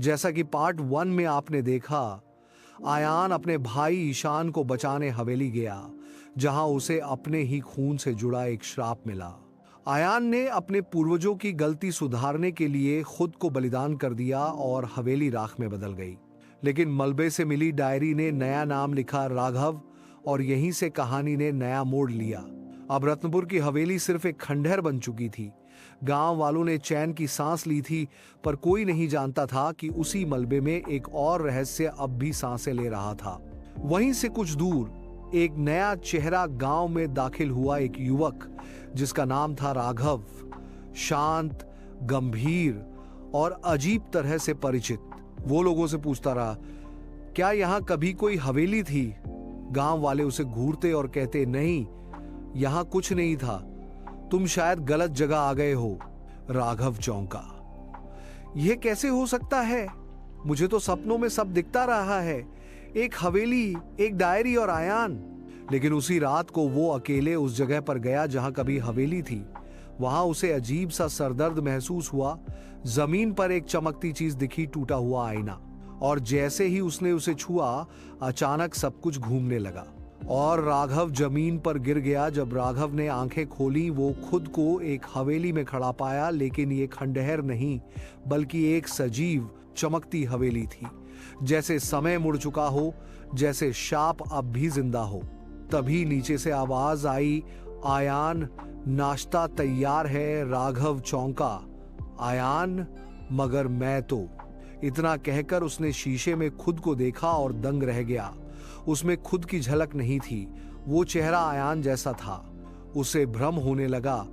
जैसा कि पार्ट 1 में आपने देखा, आयान अपने भाई ईशान को बचाने हवेली गया, जहां उसे अपने ही खून से जुड़ा एक श्राप मिला। आयान ने अपने पूर्वजों की गलती सुधारने के लिए खुद को बलिदान कर दिया और हवेली राख में बदल गई। लेकिन मलबे से मिली डायरी ने नया नाम लिखा, राघव, और यहीं से कहानी ने नया मोड़ लिया। अब रत्नपुर की हवेली सिर्फ एक खंडहर बन चुकी थी। गांव वालों ने चैन की सांस ली थी, पर कोई नहीं जानता था कि उसी मलबे में एक और रहस्य अब भी सांसें ले रहा था। वहीं से कुछ दूर एक नया चेहरा गांव में दाखिल हुआ, एक युवक जिसका नाम था राघव। शांत, गंभीर और अजीब तरह से परिचित। वो लोगों से पूछता रहा, क्या यहां कभी कोई हवेली थी? गांव वाले उसे घूरते और कहते, नहीं, यहां कुछ नहीं था, तुम शायद गलत जगह आ गए हो। राघव चौंका। यह कैसे हो सकता है? मुझे तो सपनों में सब दिखता रहा है, एक हवेली, एक डायरी और आयान। लेकिन उसी रात को वो अकेले उस जगह पर गया जहां कभी हवेली थी। वहां उसे अजीब सा सरदर्द महसूस हुआ। जमीन पर एक चमकती चीज दिखी, टूटा हुआ आईना। और जैसे ही उसने उसे छुआ, अचानक सब कुछ घूमने लगा और राघव जमीन पर गिर गया। जब राघव ने आंखें खोली, वो खुद को एक हवेली में खड़ा पाया, लेकिन ये खंडहर नहीं, बल्कि एक सजीव, चमकती हवेली थी। जैसे समय मुड़ चुका हो, जैसे शाप अब भी जिंदा हो। तभी नीचे से आवाज आई, आयान, नाश्ता तैयार है। राघव चौंका। आयान, मगर मैं तो। इतना कहकर उसने शीशे में खुद को देखा और दंग रह गया। उसमें खुद की झलक नहीं थी। वो चेहरा आयान जैसा था। उसे भ्रम होने लगा,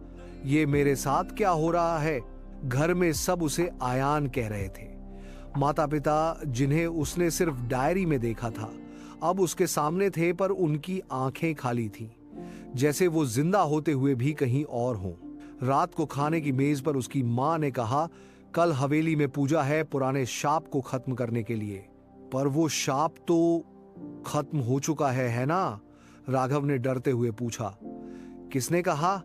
ये मेरे साथ क्या हो रहा है? घर में सब उसे आयान कह रहे थे। माता पिता, जिन्हें उसने सिर्फ डायरी में देखा था, अब उसके सामने थे, पर उनकी आंखें खाली थीं, जैसे वो जिंदा होते हुए भी कहीं और हों। रात को खाने की मेज पर उसकी मां ने कहा, कल हवेली में पूजा है, पुराने शाप को खत्म करने के लिए। पर वो शाप तो खत्म हो चुका है ना? राघव ने डरते हुए पूछा। किसने कहा?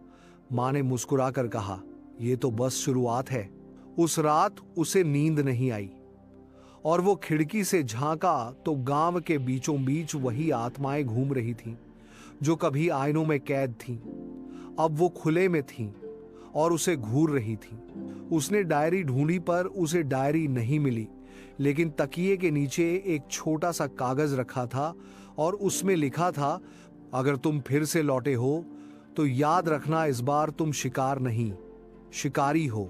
मां ने मुस्कुराकर कहा, ये तो बस शुरुआत है। उस रात उसे नींद नहीं आई और वो खिड़की से झांका तो गांव के बीचों बीच वही आत्माएं घूम रही थीं, जो कभी आईनों में कैद थीं। अब वो खुले में थीं और उसे घूर रही थीं। उसने डायरी ढूंढी, पर उसे डायरी नहीं मिली। लेकिन तकिए के नीचे एक छोटा सा कागज रखा था और उसमें लिखा था, अगर तुम फिर से लौटे हो तो याद रखना, इस बार तुम शिकार नहीं, शिकारी हो।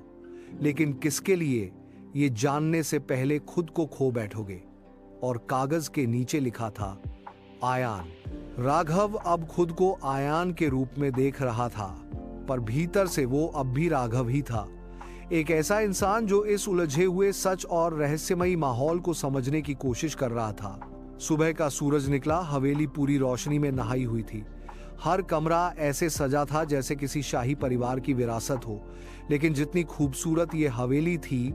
लेकिन किसके लिए, ये जानने से पहले खुद को खो बैठोगे। और कागज के नीचे लिखा था, आयान। राघव अब खुद को आयान के रूप में देख रहा था, पर भीतर से वो अब भी राघव ही था। एक ऐसा इंसान जो इस उलझे हुए सच और रहस्यमयी माहौल को समझने की कोशिश कर रहा था। सुबह का सूरज निकला। हवेली पूरी रोशनी में नहाई हुई थी। हर कमरा ऐसे सजा था जैसे किसी शाही परिवार की विरासत हो। लेकिन जितनी खूबसूरत ये हवेली थी,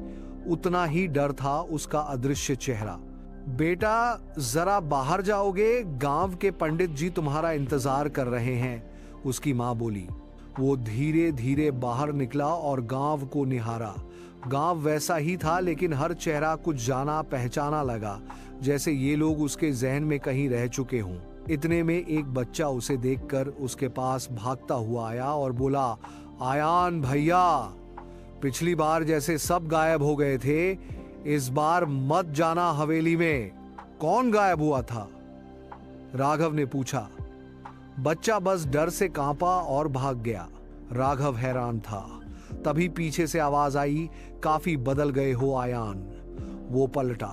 उतना ही डर था उसका अदृश्य चेहरा। बेटा, जरा बाहर जाओगे? गांव के पंडित जी तुम्हारा इंतजार कर रहे हैं, उसकी मां बोली। वो धीरे धीरे बाहर निकला और गांव को निहारा। गांव वैसा ही था, लेकिन हर चेहरा कुछ जाना पहचाना लगा, जैसे ये लोग उसके जहन में कहीं रह चुके हों। इतने में एक बच्चा उसे देखकर उसके पास भागता हुआ आया और बोला, आयान भैया, पिछली बार जैसे सब गायब हो गए थे, इस बार मत जाना हवेली में। कौन गायब हुआ था? राघव ने पूछा। बच्चा बस डर से कांपा और भाग गया। राघव हैरान था। तभी पीछे से आवाज आई, काफी बदल गए हो आयान। वो पलटा।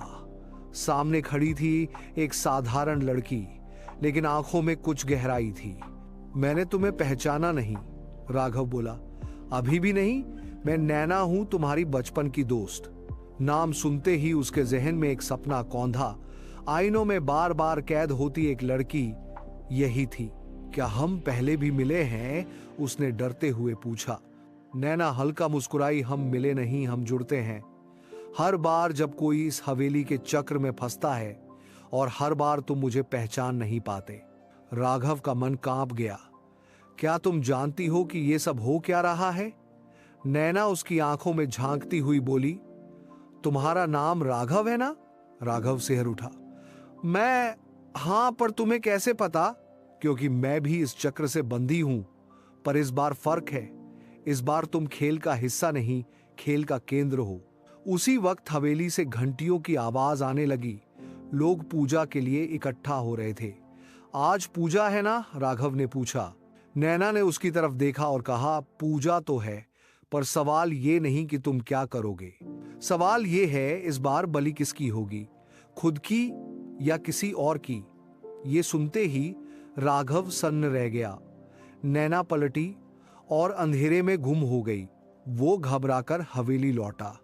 सामने खड़ी थी एक साधारण लड़की, लेकिन आंखों में कुछ गहराई थी। मैंने तुम्हें पहचाना नहीं, राघव बोला। अभी भी नहीं? मैं नैना हूं, तुम्हारी बचपन की दोस्त। नाम सुनते ही उसके जहन में एक सपना कौंधा। आईनों में बार बार कैद होती एक लड़की, यही थी। क्या हम पहले भी मिले हैं? उसने डरते हुए पूछा। नैना हल्का मुस्कुराई। हम मिले नहीं, हम जुड़ते हैं। हर बार जब कोई इस हवेली के चक्र में फंसता है, और हर बार तुम मुझे पहचान नहीं पाते। राघव का मन कांप गया। क्या तुम जानती हो कि ये सब हो क्या रहा है? नैना उसकी आंखों में झांकती हुई बोली, तुम्हारा नाम राघव है ना? राघव सिहर उठा। मैं, हाँ, पर तुम्हें कैसे पता? क्योंकि मैं भी इस चक्र से बंधी हूं, पर इस बार फर्क है। इस बार तुम खेल का हिस्सा नहीं, खेल का केंद्र हो। उसी वक्त हवेली से घंटियों की आवाज आने लगी। लोग पूजा के लिए इकट्ठा हो रहे थे। आज पूजा है ना? राघव ने पूछा। नैना ने उसकी तरफ देखा और कहा, पूजा तो है, पर सवाल ये नहीं कि तुम क्या करोगे। सवाल ये है, इस बार बलि किसकी होगी, खुद की या किसी और की? ये सुनते ही राघव सन्न रह गया। नैना पलटी और अंधेरे में गुम हो गई। वो घबराकर हवेली लौटा।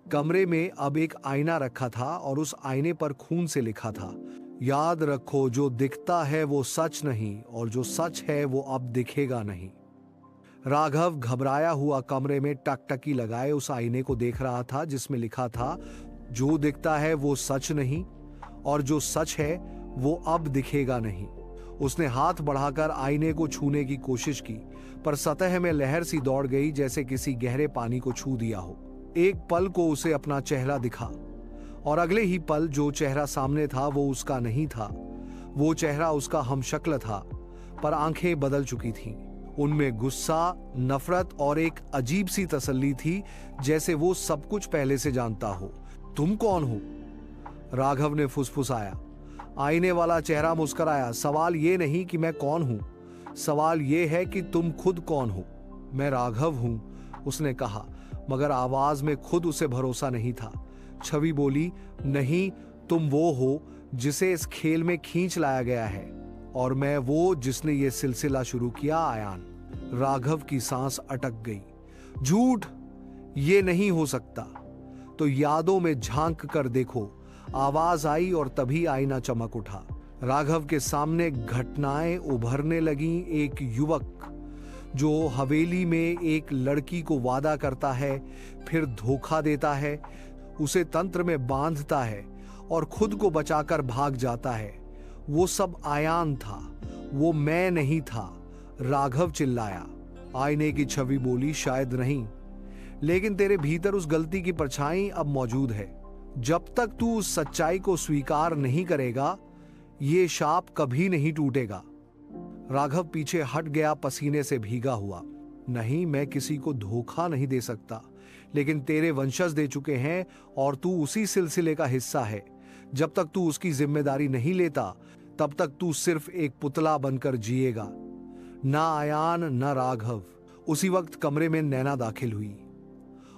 कमरे में अब एक आईना रखा था और उस आईने पर खून से लिखा था, याद रखो, जो दिखता है वो सच नहीं, और जो सच है वो अब दिखेगा नहीं। राघव घबराया हुआ कमरे में टकटकी लगाए उस आईने को देख रहा था, जिसमें लिखा था, जो दिखता है वो सच नहीं, और जो सच है वो अब दिखेगा नहीं। उसने हाथ बढ़ाकर आईने को छूने की कोशिश की, पर सतह में लहर सी दौड़ गई, जैसे किसी गहरे पानी को छू दिया हो। एक पल को उसे अपना चेहरा दिखा, और अगले ही पल जो चेहरा सामने था वो उसका नहीं था। वो चेहरा उसका हमशक्ल था, पर आंखें बदल चुकी थीं। उनमें गुस्सा, नफरत और एक अजीब सी तसल्ली थी, जैसे वो सब कुछ पहले से जानता हो। तुम कौन हो? राघव ने फुसफुसाया। आईने वाला चेहरा मुस्कुराया। सवाल ये नहीं कि मैं कौन हूं, सवाल ये है कि तुम खुद कौन हो। मैं राघव हूं, उसने कहा, मगर आवाज में खुद उसे भरोसा नहीं था। छवि बोली, नहीं, तुम वो हो जिसे इस खेल में खींच लाया गया है, और मैं वो जिसने ये सिलसिला शुरू किया, आयान। राघव की सांस अटक गई। झूठ, ये नहीं हो सकता। तो यादों में झांक कर देखो, आवाज आई, और तभी आईना चमक उठा। राघव के सामने घटनाएं उभरने लगीं। एक युवक जो हवेली में एक लड़की को वादा करता है, फिर धोखा देता है, उसे तंत्र में बांधता है और खुद को बचाकर भाग जाता है। वो सब आयान था, वो मैं नहीं था। राघव चिल्लाया। आईने की छवि बोली, शायद नहीं, लेकिन तेरे भीतर उस गलती की परछाई अब मौजूद है। जब तक तू उस सच्चाई को स्वीकार नहीं करेगा, ये शाप कभी नहीं टूटेगा। राघव पीछे हट गया, पसीने से भीगा हुआ। नहीं, मैं किसी को धोखा नहीं दे सकता, लेकिन तेरे वंशज दे चुके हैं, और तू उसी सिलसिले का हिस्सा है। जब तक तू उसकी जिम्मेदारी नहीं लेता, तब तक तू सिर्फ एक पुतला बनकर जिएगा, ना आयान, ना राघव। उसी वक्त कमरे में नैना दाखिल हुई।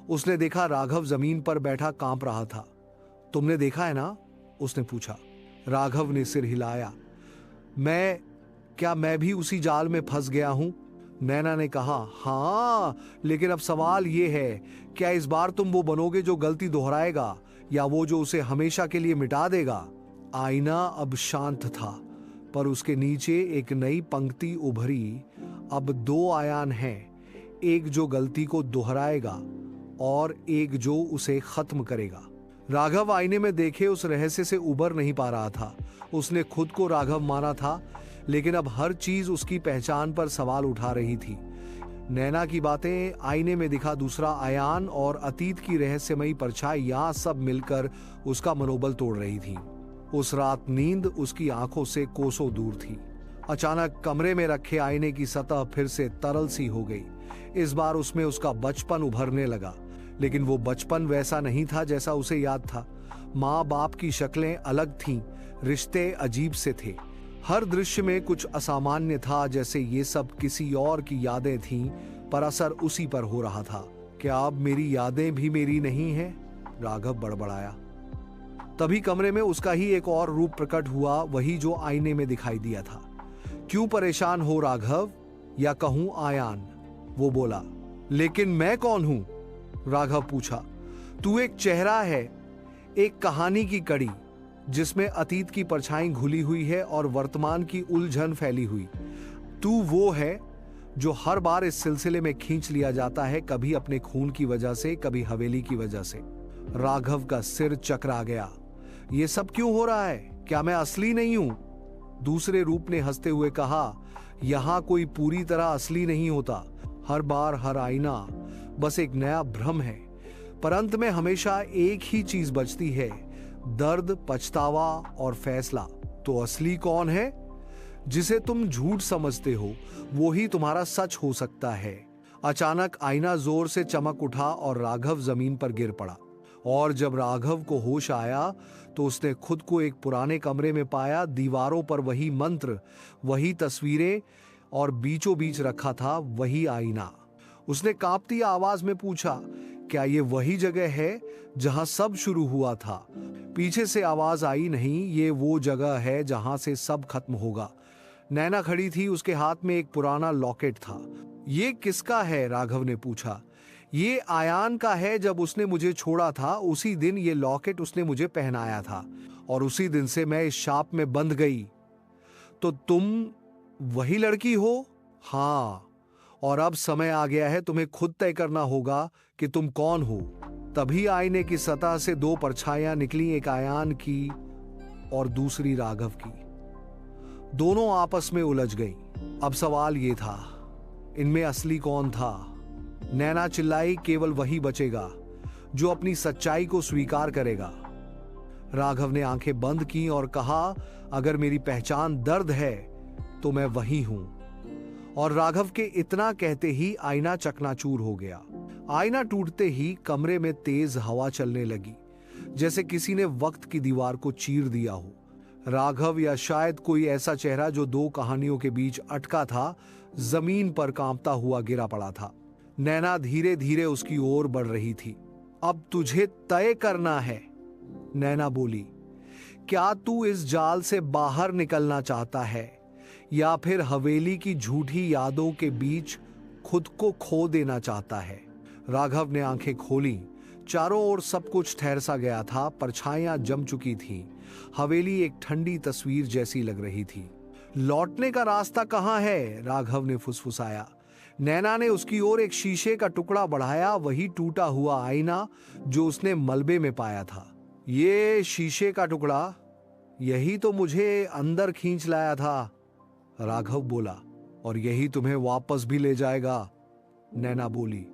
उसने देखा राघव जमीन पर बैठा कांप रहा था। तुमने देखा है ना? उसने पूछा। राघव ने सिर हिलाया। क्या मैं भी उसी जाल में फंस गया हूं? नैना ने कहा, हाँ, लेकिन अब सवाल यह है, क्या इस बार तुम वो बनोगे जो गलती दोहराएगा, या वो जो उसे हमेशा के लिए मिटा देगा? आईना अब शांत था, पर उसके नीचे एक नई पंक्ति उभरी। अब दो आयान हैं, एक जो गलती को दोहराएगा और एक जो उसे खत्म करेगा। राघव आईने में देखे उस रहस्य से उबर नहीं पा रहा था। उसने खुद को राघव माना था, लेकिन अब हर चीज उसकी पहचान पर सवाल उठा रही थी। नैना की बातें, आईने में दिखा दूसरा आयान और अतीत की रहस्यमयी परछाइयां सब मिलकर उसका मनोबल तोड़ रही थी। उस रात नींद उसकी आंखों से कोसों दूर थी। अचानक कमरे में रखे आईने की सतह फिर से तरल सी हो गई। इस बार उसमें उसका बचपन उभरने लगा, लेकिन वो बचपन वैसा नहीं था जैसा उसे याद था। माँ बाप की शक्लें अलग थीं, रिश्ते अजीब से थे। हर दृश्य में कुछ असामान्य था, जैसे ये सब किसी और की यादें थीं, पर असर उसी पर हो रहा था। क्या अब मेरी यादें भी मेरी नहीं हैं? राघव बड़बड़ाया। तभी कमरे में उसका ही एक और रूप प्रकट हुआ, वही जो आईने में दिखाई दिया था। क्यों परेशान हो राघव, या कहूं आयान? वो बोला। लेकिन मैं कौन हूं? राघव पूछा। तू एक चेहरा है, एक कहानी की कड़ी, जिसमें अतीत की परछाई घुली हुई है और वर्तमान की उलझन फैली हुई। तू वो है जो हर बार इस सिलसिले में खींच लिया जाता है, कभी अपने खून की वजह से, कभी हवेली की वजह से। राघव का सिर चकरा गया। ये सब क्यों हो रहा है? क्या मैं असली नहीं हूं? दूसरे रूप ने हंसते हुए कहा, यहां कोई पूरी तरह असली नहीं होता। हर बार हर आईना बस एक नया भ्रम है। पर अंत में हमेशा एक ही चीज बचती है, दर्द, पछतावा और फैसला। तो असली कौन है? जिसे तुम झूठ समझते हो वो ही तुम्हारा सच हो सकता है। अचानक आईना जोर से चमक उठा और राघव जमीन पर गिर पड़ा। और जब राघव को होश आया तो उसने खुद को एक पुराने कमरे में पाया। दीवारों पर वही मंत्र, वही तस्वीरें और बीचों बीच रखा था वही आईना। उसने कांपती आवाज में पूछा, क्या ये वही जगह है जहां सब शुरू हुआ था? पीछे से आवाज आई, नहीं, ये वो जगह है जहां से सब खत्म होगा। नैना खड़ी थी, उसके हाथ में एक पुराना लॉकेट था। ये किसका है? राघव ने पूछा। ये आयान का है। जब उसने मुझे छोड़ा था उसी दिन ये लॉकेट उसने मुझे पहनाया था और उसी दिन से मैं इस शाप में बंध गई। तो तुम वही लड़की हो? हाँ, और अब समय आ गया है, तुम्हें खुद तय करना होगा कि तुम कौन हो। तभी आईने की सतह से दो परछाइयां निकली, एक आयान की और दूसरी राघव की। दोनों आपस में उलझ गई। अब सवाल ये था, इनमें असली कौन था? नैना चिल्लाई, केवल वही बचेगा जो अपनी सच्चाई को स्वीकार करेगा। राघव ने आंखें बंद की और कहा, अगर मेरी पहचान दर्द है तो मैं वही हूं। और राघव के इतना कहते ही आईना चकनाचूर हो गया। आईना टूटते ही कमरे में तेज हवा चलने लगी, जैसे किसी ने वक्त की दीवार को चीर दिया हो। राघव या शायद कोई ऐसा चेहरा जो दो कहानियों के बीच अटका था, जमीन पर कांपता हुआ गिरा पड़ा था। नैना धीरे धीरे उसकी ओर बढ़ रही थी। अब तुझे तय करना है, नैना बोली। क्या तू इस जाल से बाहर निकलना चाहता है या फिर हवेली की झूठी यादों के बीच खुद को खो देना चाहता है? राघव ने आंखें खोली। चारों ओर सब कुछ ठहर सा गया था। परछाइयां जम चुकी थीं। हवेली एक ठंडी तस्वीर जैसी लग रही थी। लौटने का रास्ता कहां है? राघव ने फुसफुसाया। नैना ने उसकी ओर एक शीशे का टुकड़ा बढ़ाया, वही टूटा हुआ आईना जो उसने मलबे में पाया था। ये शीशे का टुकड़ा, यही तो मुझे अंदर खींच लाया था, राघव बोला। और यही तुम्हें वापस भी ले जाएगा, नैना बोली।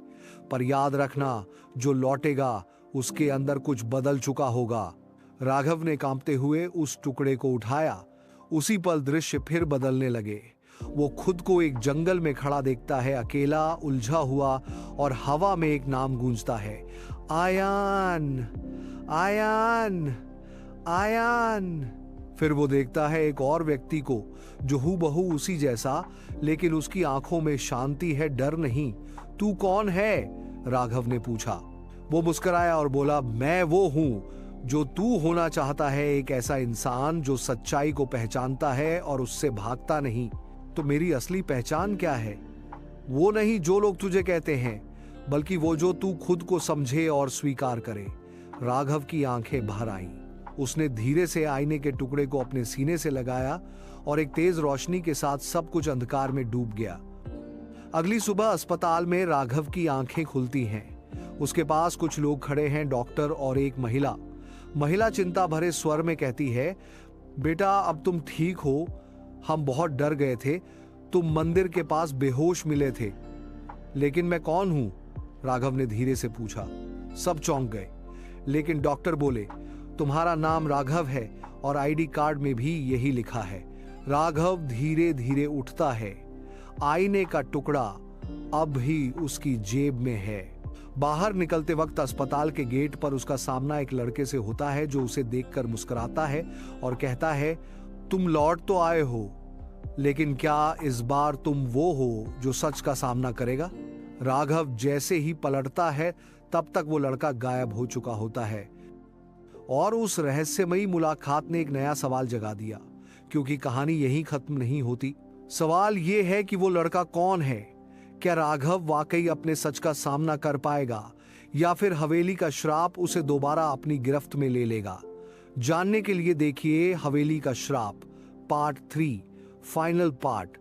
पर याद रखना, जो लौटेगा उसके अंदर कुछ बदल चुका होगा। राघव ने कांपते हुए उस टुकड़े को उठाया। उसी पल दृश्य फिर बदलने लगे। वो खुद को एक जंगल में खड़ा देखता है, अकेला, उलझा हुआ, और हवा में एक नाम गूंजता है, आयान, आयान, आयान। फिर वो देखता है एक और व्यक्ति को जो हूबहू उसी जैसा, लेकिन उसकी आंखों में शांति है, डर नहीं। तू कौन है? राघव ने पूछा। वो मुस्कुराया और बोला, मैं वो हूं जो तू होना चाहता है, एक ऐसा इंसान जो सच्चाई को पहचानता है और उससे भागता नहीं। तो मेरी असली पहचान क्या है? वो नहीं जो लोग तुझे कहते हैं, बल्कि वो जो तू खुद को समझे और स्वीकार करे। राघव की आंखें भर आईं। उसने धीरे से आईने के टुकड़े को अपने सीने से लगाया और एक तेज रोशनी के साथ सब कुछ अंधकार में डूब गया। अगली सुबह अस्पताल में राघव की आंखें खुलती हैं। उसके पास कुछ लोग खड़े हैं, डॉक्टर और एक महिला। महिला चिंता भरे स्वर में कहती है, बेटा अब तुम ठीक हो, हम बहुत डर गए थे, तुम मंदिर के पास बेहोश मिले थे। लेकिन मैं कौन हूं? राघव ने धीरे से पूछा। सब चौंक गए, लेकिन डॉक्टर बोले, तुम्हारा नाम राघव है और आईडी कार्ड में भी यही लिखा है। राघव धीरे धीरे उठता है। आईने का टुकड़ा अब भी उसकी जेब में है। बाहर निकलते वक्त अस्पताल के गेट पर उसका सामना एक लड़के से होता है जो उसे देखकर मुस्कुराता है और कहता है, तुम लौट तो आए हो, लेकिन क्या इस बार तुम वो हो जो सच का सामना करेगा? राघव जैसे ही पलटता है तब तक वो लड़का गायब हो चुका होता है। और उस रहस्यमयी मुलाकात ने एक नया सवाल जगा दिया, क्योंकि कहानी यहीं खत्म नहीं होती। सवाल ये है कि वो लड़का कौन है? क्या राघव वाकई अपने सच का सामना कर पाएगा या फिर हवेली का श्राप उसे दोबारा अपनी गिरफ्त में ले लेगा? जानने के लिए देखिए हवेली का श्राप पार्ट 3 फाइनल पार्ट